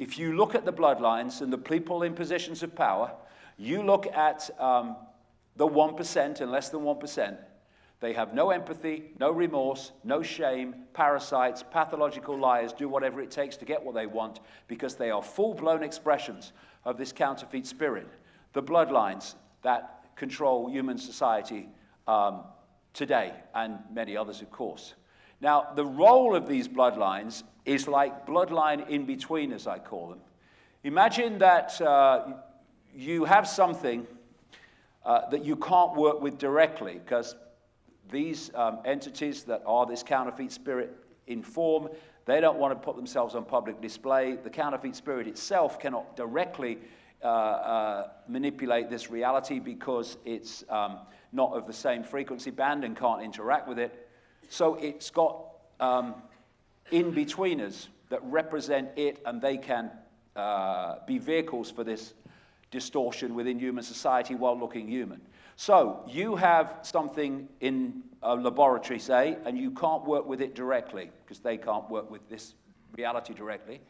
if you look at the bloodlines and the people in positions of power, you look at the 1% and less than 1%, they have no empathy, no remorse, no shame, parasites, pathological liars, do whatever it takes to get what they want because they are full-blown expressions of this counterfeit spirit. The bloodlines that control human society today, and many others, of course. Now, the role of these bloodlines is like bloodline in-between, as I call them. Imagine that you have something that you can't work with directly, because these entities that are this counterfeit spirit in form, they don't want to put themselves on public display. The counterfeit spirit itself cannot directly manipulate this reality because it's not of the same frequency band and can't interact with it. So it's got in-betweeners that represent it, and they can be vehicles for this distortion within human society while looking human. So you have something in a laboratory, say, and you can't work with it directly because they can't work with this reality directly.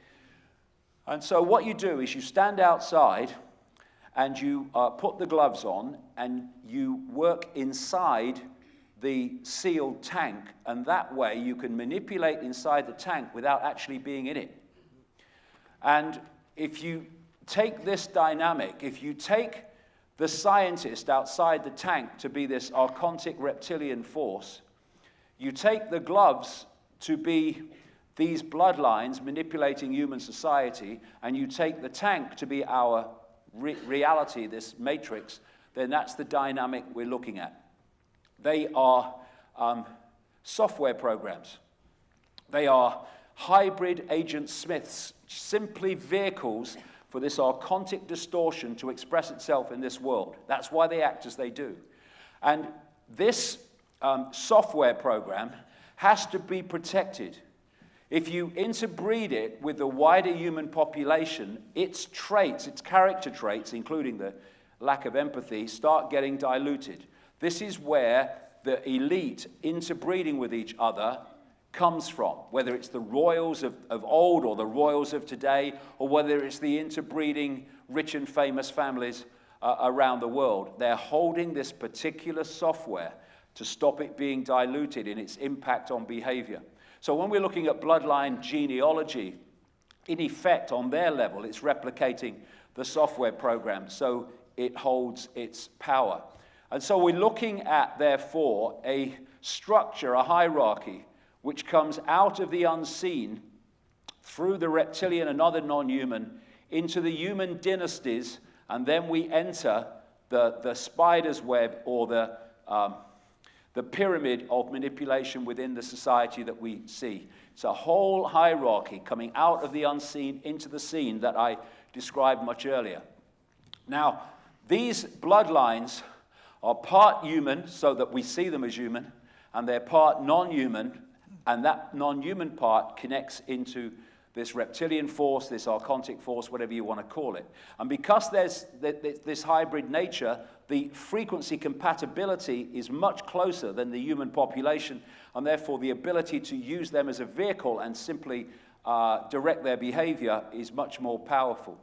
And so what you do is you stand outside and you put the gloves on and you work inside the sealed tank, and that way you can manipulate inside the tank without actually being in it. And if you take this dynamic, if you take the scientist outside the tank to be this archontic reptilian force, you take the gloves to be these bloodlines manipulating human society, and you take the tank to be our reality, this matrix, then that's the dynamic we're looking at. They are software programs. They are hybrid agent Smiths, simply vehicles for this archontic distortion to express itself in this world. That's why they act as they do. And this software program has to be protected. If you interbreed it with the wider human population, its traits, its character traits, including the lack of empathy, start getting diluted. This is where the elite interbreeding with each other comes from, whether it's the royals of old or the royals of today, or whether it's the interbreeding rich and famous families around the world. They're holding this particular software to stop it being diluted in its impact on behavior. So when we're looking at bloodline genealogy, in effect, on their level, it's replicating the software program, so it holds its power. And so we're looking at, therefore, a structure, a hierarchy, which comes out of the unseen through the reptilian and other non-human into the human dynasties, and then we enter the spider's web, or the pyramid of manipulation within the society that we see. It's a whole hierarchy coming out of the unseen into the seen that I described much earlier. Now, these bloodlines are part human, so that we see them as human, and they're part non-human, and that non-human part connects into this reptilian force, this archontic force, whatever you want to call it. And because there's this hybrid nature, the frequency compatibility is much closer than the human population, and therefore the ability to use them as a vehicle and simply direct their behavior is much more powerful.